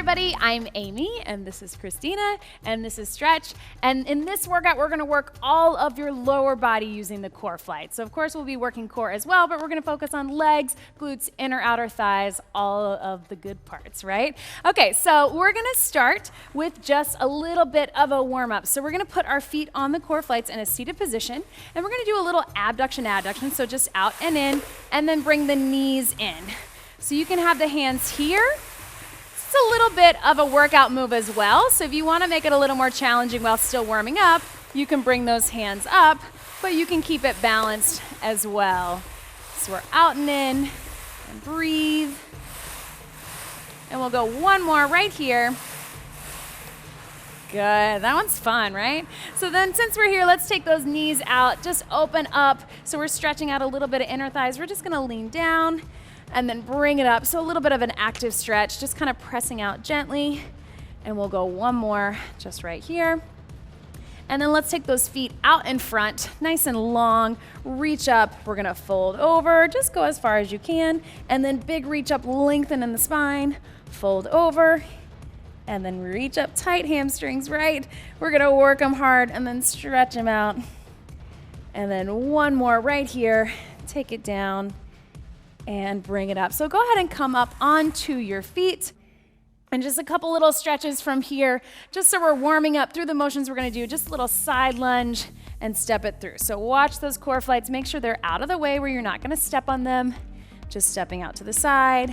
everybody, I'm Amy, and this is Christina, and this is Stretch. And in this workout, we're gonna work all of your lower body using the core Flyte. So of course, we'll be working core as well, but we're gonna focus on legs, glutes, inner, outer thighs, all of the good parts, right? Okay, so we're gonna start with just a little bit of a warm-up. So we're gonna put our feet on the core Flytes in a seated position, and we're gonna do a little abduction, so just out and in, and then bring the knees in. So you can have the hands here. It's a little bit of a workout move as well. So if you want to make it a little more challenging while still warming up, you can bring those hands up, but you can keep it balanced as well. So we're out and in, and breathe. And we'll go one more right here. Good, that one's fun, right? So then since we're here, let's take those knees out, just open up. So we're stretching out a little bit of inner thighs. We're just gonna lean down and then bring it up. So a little bit of an active stretch, just kind of pressing out gently. And we'll go one more just right here. And then let's take those feet out in front, nice and long, reach up. We're gonna fold over, just go as far as you can. And then big reach up, lengthen in the spine, fold over, and then reach up tight, hamstrings, right? We're gonna work them hard and then stretch them out. And then one more right here, take it down and bring it up. So go ahead and come up onto your feet. And just a couple little stretches from here, just so we're warming up through the motions we're gonna do, just a little side lunge and step it through. So watch those core Flytes, make sure they're out of the way where you're not gonna step on them. Just stepping out to the side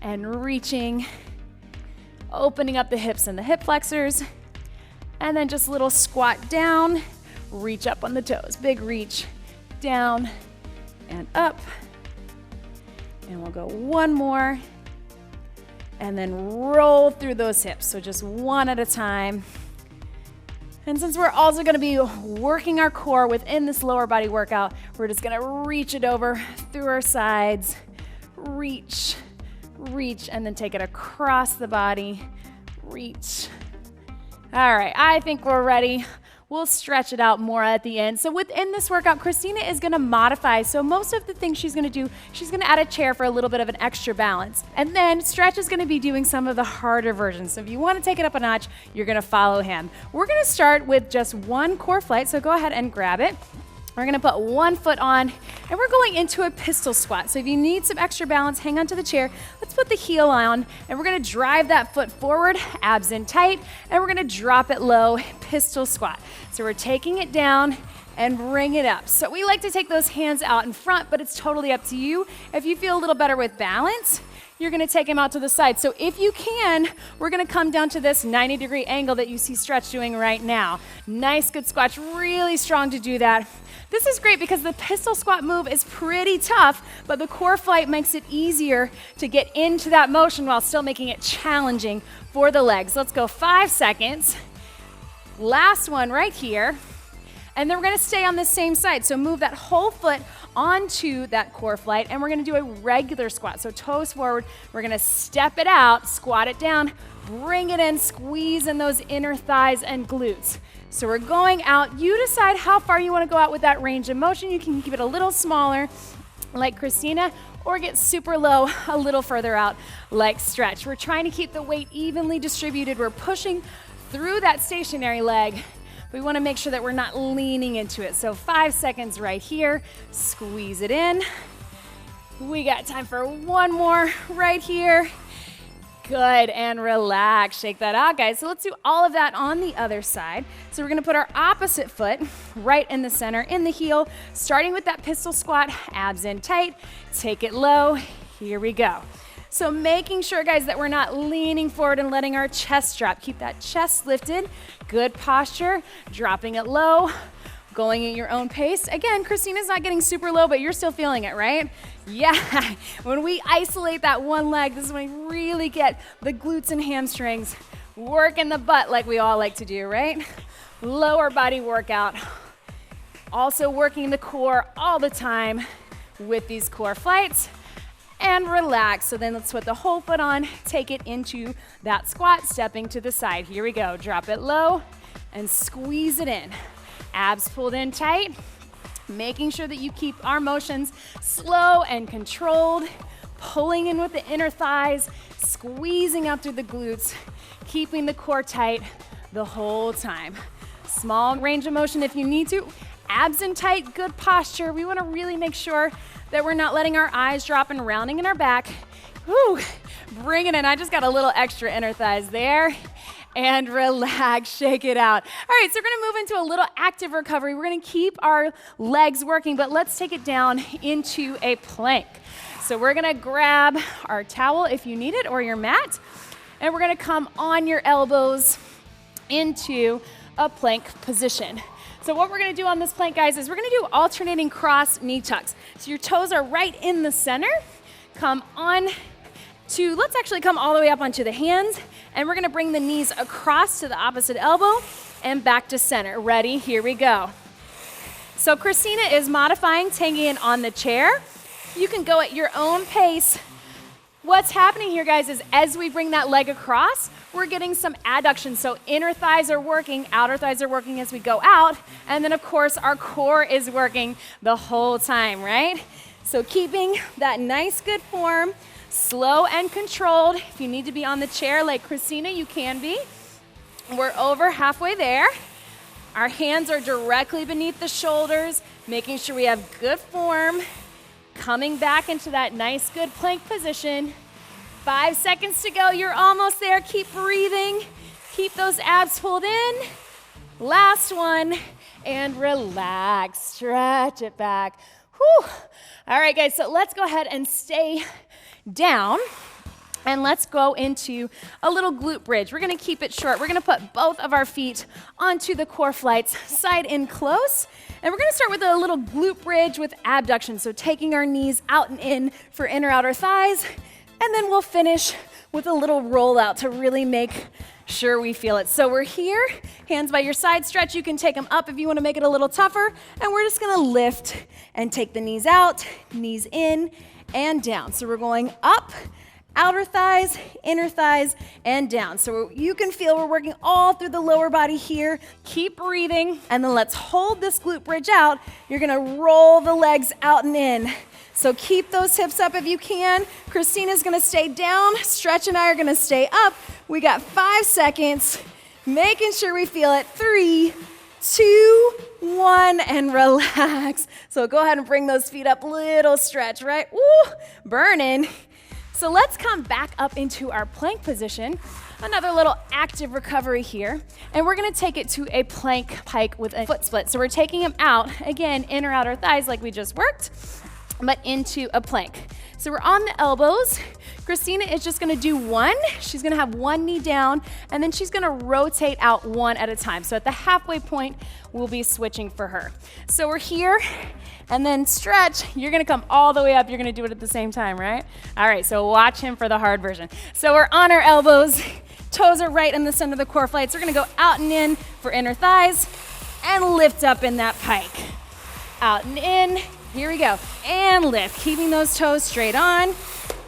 and reaching, opening up the hips and the hip flexors. And then just a little squat down, reach up on the toes. Big reach, down and up. And we'll go one more. And then roll through those hips. So just one at a time. And since we're also gonna be working our core within this lower body workout, we're just gonna reach it over through our sides. Reach, reach, and then take it across the body. Reach. All right, I think we're ready. We'll stretch it out more at the end. So within this workout, Christina is gonna modify. So most of the things she's gonna do, she's gonna add a chair for a little bit of an extra balance. And then Stretch is gonna be doing some of the harder versions. So if you wanna take it up a notch, you're gonna follow him. We're gonna start with just one core Flyte, so go ahead and grab it. We're gonna put one foot on, and we're going into a pistol squat. So if you need some extra balance, hang onto the chair. Let's put the heel on, and we're gonna drive that foot forward, abs in tight, and we're gonna drop it low, pistol squat. So we're taking it down and bring it up. So we like to take those hands out in front, but it's totally up to you. If you feel a little better with balance, you're gonna take them out to the side. So if you can, we're gonna come down to this 90-degree angle that you see Stretch doing right now. Nice, good squats, really strong to do that. This is great because the pistol squat move is pretty tough, but the core Flyte makes it easier to get into that motion while still making it challenging for the legs. Let's go 5 seconds. Last one right here. And then we're gonna stay on the same side. So move that whole foot onto that core Flyte, and we're gonna do a regular squat. So toes forward, we're gonna step it out, squat it down, bring it in, squeeze in those inner thighs and glutes. So we're going out. You decide how far you wanna go out with that range of motion. You can keep it a little smaller, like Christina, or get super low a little further out, like Stretch. We're trying to keep the weight evenly distributed. We're pushing through that stationary leg. We wanna make sure that we're not leaning into it. So 5 seconds right here, squeeze it in. We got time for one more right here. Good, and relax, shake that out, guys. So let's do all of that on the other side. So we're gonna put our opposite foot right in the center, in the heel, starting with that pistol squat, abs in tight, take it low, here we go. So making sure, guys, that we're not leaning forward and letting our chest drop. Keep that chest lifted, good posture, dropping it low, going at your own pace. Again, Christina's not getting super low, but you're still feeling it, right? Yeah, when we isolate that one leg, this is when we really get the glutes and hamstrings working the butt like we all like to do, right? Lower body workout. Also working the core all the time with these core Flytes. And relax. So then let's put the whole foot on, take it into that squat, stepping to the side. Here we go. Drop it low and squeeze it in. Abs pulled in tight, making sure that you keep our motions slow and controlled. pulling in with the inner thighs, squeezing out through the glutes, keeping the core tight the whole time. Small range of motion if you need to. Abs in tight, good posture. We want to really make sure that we're not letting our eyes drop and rounding in our back. Woo, bring it in. I just got a little extra inner thighs there. And relax, shake it out. All right, so we're gonna move into a little active recovery. We're gonna keep our legs working, but let's take it down into a plank. So we're gonna grab our towel if you need it, or your mat, and we're gonna come on your elbows into a plank position. So what we're gonna do on this plank, guys, is we're gonna do alternating cross knee tucks. So your toes are right in the center. Come on to, let's actually come all the way up onto the hands, and we're gonna bring the knees across to the opposite elbow and back to center. Ready? Here we go. So Christina is modifying, taking it on the chair. You can go at your own pace. What's happening here, guys, is as we bring that leg across, we're getting some adduction. So inner thighs are working, outer thighs are working as we go out, and then of course our core is working the whole time, right? So keeping that nice, good form, slow and controlled. If you need to be on the chair like Christina, you can be. We're over halfway there. Our hands are directly beneath the shoulders, making sure we have good form. Coming back into that nice, good plank position. 5 seconds to go. You're almost there. Keep breathing. Keep those abs pulled in. Last one. And relax. Stretch it back. Whew. All right, guys, so let's go ahead and stay down, and let's go into a little glute bridge. We're gonna keep it short. We're gonna put both of our feet onto the core Flytes, side in close, and we're gonna start with a little glute bridge with abduction. So taking our knees out and in for inner outer thighs, and then we'll finish with a little rollout to really make sure we feel it. So we're here, hands by your side stretch. You can take them up if you wanna make it a little tougher, and we're just gonna lift and take the knees out, knees in, and down. So we're going up, outer thighs, inner thighs, and down. So you can feel we're working all through the lower body here. Keep breathing, and then let's hold this glute bridge out. You're gonna roll the legs out and in. So keep those hips up if you can. Christina's gonna stay down. Stretch and I are gonna stay up. We got 5 seconds, making sure we feel it. 3, 2, 1, and relax. So go ahead and bring those feet up, little stretch, right? Woo, burning. So let's come back up into our plank position. Another little active recovery here. And we're gonna take it to a plank pike with a foot split. So we're taking them out, again, inner outer thighs like we just worked, but into a plank. So we're on the elbows. Christina is just gonna do one. She's gonna have one knee down, and then she's gonna rotate out one at a time. So at the halfway point, we'll be switching for her. So we're here, and then stretch. You're gonna come all the way up. You're gonna do it at the same time, right? All right, so watch him for the hard version. So we're on our elbows. Toes are right in the center of the core Flytes. We're gonna go out and in for inner thighs, and lift up in that pike. Out and in. Here we go. And lift, keeping those toes straight on.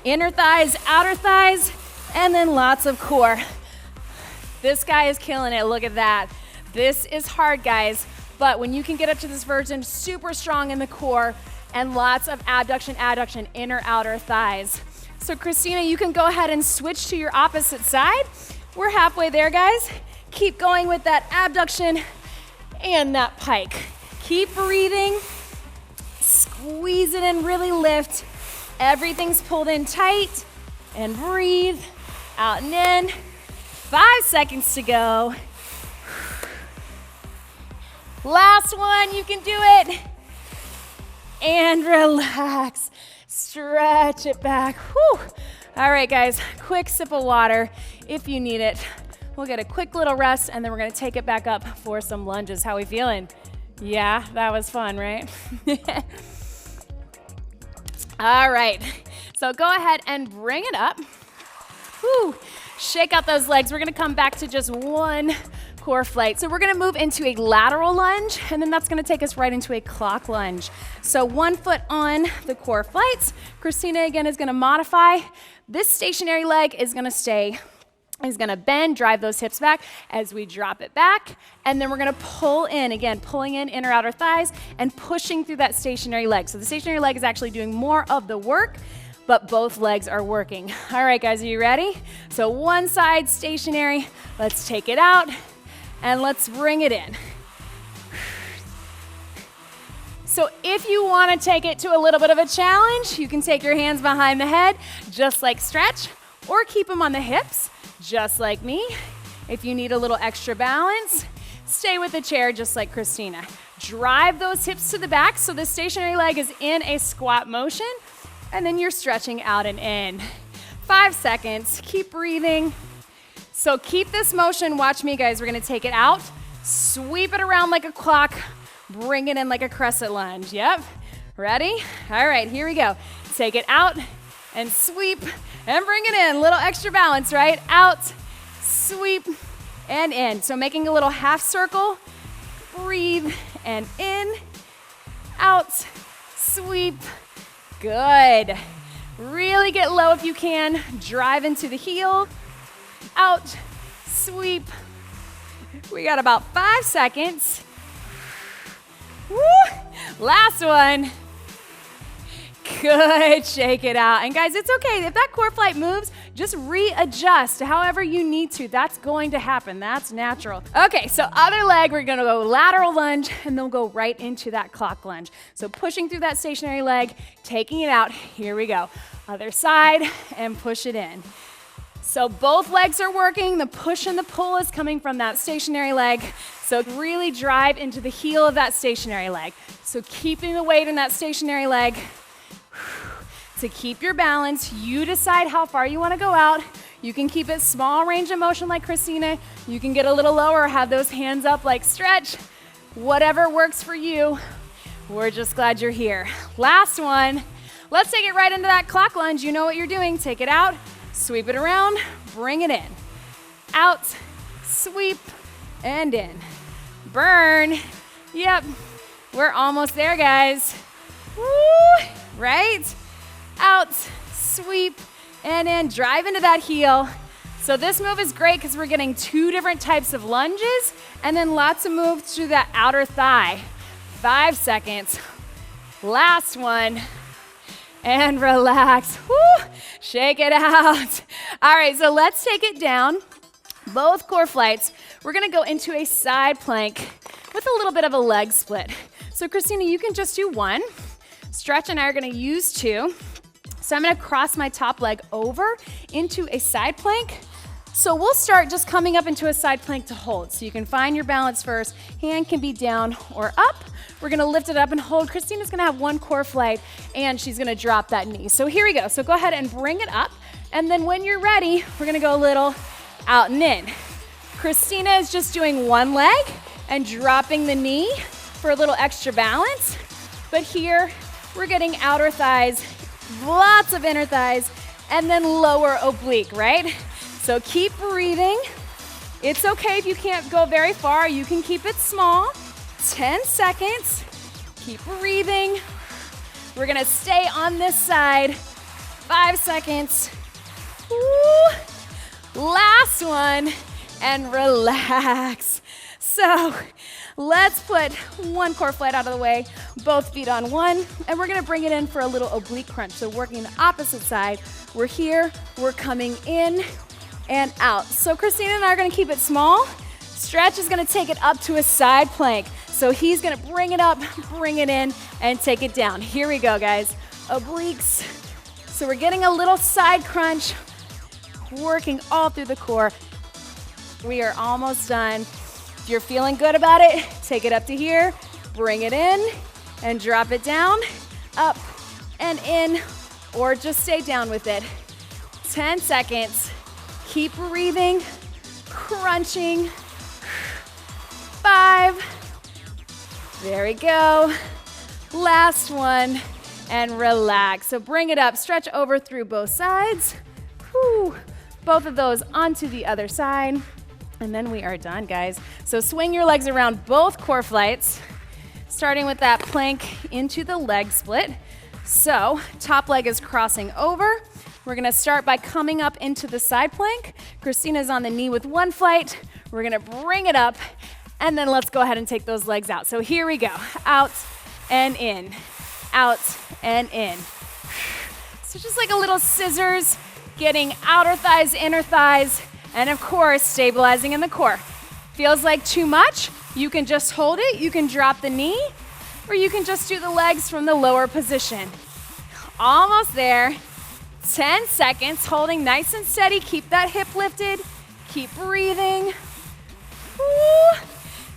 Inner thighs, outer thighs, and then lots of core. This guy is killing it. Look at that. This is hard, guys, but when you can get up to this version, super strong in the core and lots of abduction, adduction, inner, outer thighs. So Christina, you can go ahead and switch to your opposite side. We're halfway there, guys. Keep going with that abduction and that pike. Keep breathing. Squeeze it in, really lift. Everything's pulled in tight, and breathe, out and in. 5 seconds to go. Last one, you can do it. And relax, stretch it back. Whew. All right, guys, quick sip of water if you need it. We'll get a quick little rest, and then we're gonna take it back up for some lunges. How we feeling? Yeah, that was fun, right? All right, so go ahead and bring it up. Whew. Shake out those legs. We're gonna come back to just one core Flyte. So we're gonna move into a lateral lunge, and then that's gonna take us right into a clock lunge. So 1 foot on the core Flytes. Christina, again, is gonna modify. This stationary leg is gonna bend, drive those hips back as we drop it back, and then we're gonna pull in, again, pulling in inner outer thighs and pushing through that stationary leg. So the stationary leg is actually doing more of the work. but both legs are working. All right, guys, are you ready? So one side stationary. Let's take it out, and let's bring it in. So if you want to take it to a little bit of a challenge, you can take your hands behind the head, just like stretch, or keep them on the hips, just like me. If you need a little extra balance, stay with the chair, just like Christina. Drive those hips to the back so the stationary leg is in a squat motion, and then you're stretching out and in. 5 seconds, keep breathing. So keep this motion, watch me guys, we're gonna take it out, sweep it around like a clock, bring it in like a crescent lunge, yep. Ready? All right, here we go. Take it out and sweep and bring it in. Little extra balance, right? Out, sweep, and in. So making a little half circle, breathe, and in, out, sweep, good. Really get low if you can. Drive into the heel, out, sweep. We got about 5 seconds. Woo! Last one. Good, shake it out. And guys, it's okay. If that core flight moves, just readjust however you need to. That's going to happen. That's natural. Okay, so other leg, we're gonna go lateral lunge, and then we'll go right into that clock lunge. So pushing through that stationary leg, taking it out. Here we go. Other side, and push it in. So both legs are working. The push and the pull is coming from that stationary leg. So really drive into the heel of that stationary leg. So keeping the weight in that stationary leg. To keep your balance, you decide how far you want to go out. You can keep it small range of motion like Christina. You can get a little lower, have those hands up like stretch. Whatever works for you. We're just glad you're here. Last one. Let's take it right into that clock lunge. You know what you're doing. Take it out, sweep it around, bring it in. Out, sweep, and in. Burn. Yep, we're almost there, guys. Woo, right? Out, sweep, and in. Drive into that heel. So this move is great because we're getting 2 different types of lunges and then lots of moves through that outer thigh. 5 seconds. Last one. And relax. Woo! Shake it out. All right, so let's take it down. Both core flights. We're gonna go into a side plank with a little bit of a leg split. So Christina, you can just do one. Stretch and I are gonna use 2. So I'm gonna cross my top leg over into a side plank. So we'll start just coming up into a side plank to hold. So you can find your balance first. Hand can be down or up. We're gonna lift it up and hold. Christina's gonna have one core flight and she's gonna drop that knee. So here we go. So go ahead and bring it up. And then when you're ready, we're gonna go a little out and in. Christina is just doing one leg and dropping the knee for a little extra balance. But here, we're getting outer thighs, lots of inner thighs, and then lower oblique, right? So keep breathing. It's okay if you can't go very far. You can keep it small. 10 seconds. Keep breathing. We're gonna stay on this side. 5 seconds. Woo. Last one, and relax. So let's put one core flight out of the way, both feet on one, and we're gonna bring it in for a little oblique crunch. So working the opposite side. We're here, we're coming in and out. So Christina and I are gonna keep it small. Stretch is gonna take it up to a side plank. So he's gonna bring it up, bring it in, and take it down. Here we go, guys. Obliques. So we're getting a little side crunch, working all through the core. We are almost done. If you're feeling good about it, take it up to here, bring it in, and drop it down, up and in, or just stay down with it. 10 seconds. Keep breathing, crunching. 5. There we go. Last one, and relax. So bring it up, stretch over through both sides. Whew. Both of those onto the other side. And then we are done, guys. So swing your legs around both core flights, starting with that plank into the leg split. So top leg is crossing over. We're gonna start by coming up into the side plank. Christina's on the knee with one flight. We're gonna bring it up, and then let's go ahead and take those legs out. So here we go, out and in, out and in. So just like a little scissors, getting outer thighs, inner thighs, and of course, stabilizing in the core. Feels like too much? You can just hold it, you can drop the knee, or you can just do the legs from the lower position. Almost there. 10 seconds, holding nice and steady. Keep that hip lifted. Keep breathing. Woo.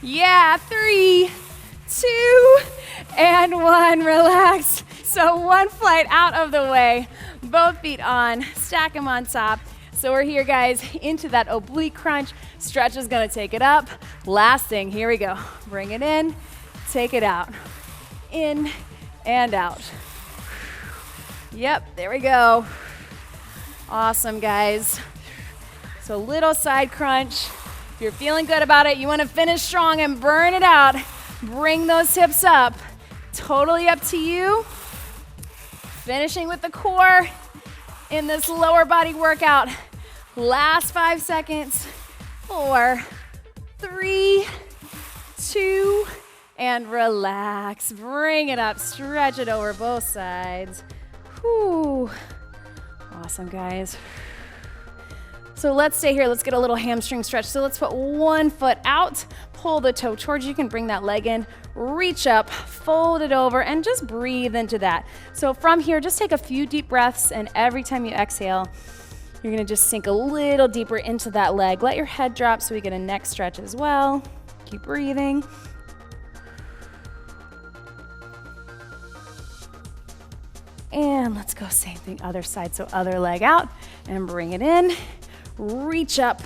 Yeah, 3, 2, and 1. Relax. So one Flyte out of the way. Both feet on. Stack them on top. So we're here, guys, into that oblique crunch. Stretch is going to take it up. Last thing, here we go. Bring it in. Take it out. In and out. Yep, there we go. Awesome, guys. So little side crunch. If you're feeling good about it, you want to finish strong and burn it out. Bring those hips up. Totally up to you. Finishing with the core in this lower body workout. Last 5 seconds. 4, 3, 2, and relax. Bring it up. Stretch it over both sides. Whew. Awesome, guys. So let's stay here. Let's get a little hamstring stretch. So let's put one foot out, pull the toe towards you. You can bring that leg in, reach up, fold it over, and just breathe into that. So from here, just take a few deep breaths, and every time you exhale, you're gonna just sink a little deeper into that leg. Let your head drop so we get a neck stretch as well. Keep breathing. And let's go same thing, other side. So other leg out and bring it in. Reach up,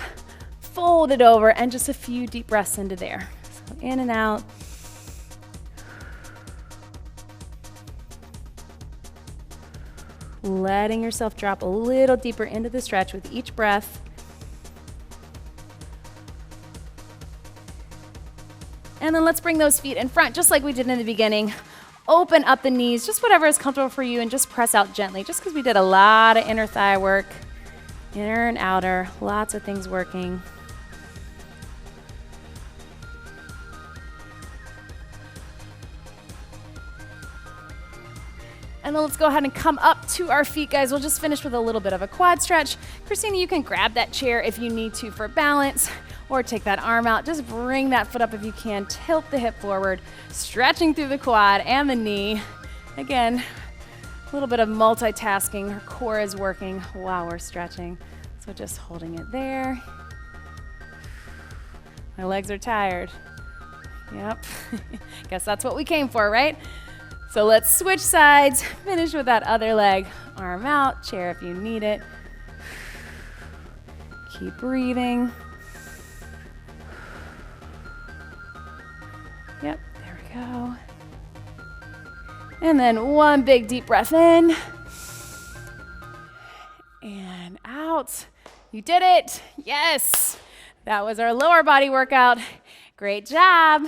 fold it over, and just a few deep breaths into there. So in and out. Letting yourself drop a little deeper into the stretch with each breath. And then let's bring those feet in front, just like we did in the beginning. Open up the knees, just whatever is comfortable for you, and just press out gently, just because we did a lot of inner thigh work, inner and outer, lots of things working. And then let's go ahead and come up to our feet, guys. We'll just finish with a little bit of a quad stretch. Christina, you can grab that chair if you need to for balance, or take that arm out. Just bring that foot up if you can. Tilt the hip forward, stretching through the quad and the knee. Again, a little bit of multitasking. Our core is working while we're stretching. So just holding it there. My legs are tired. Yep. Guess that's what we came for, right? So let's switch sides. Finish with that other leg. Arm out, chair if you need it. Keep breathing. Yep, there we go. And then one big deep breath in. And out. You did it. Yes. That was our lower body workout. Great job.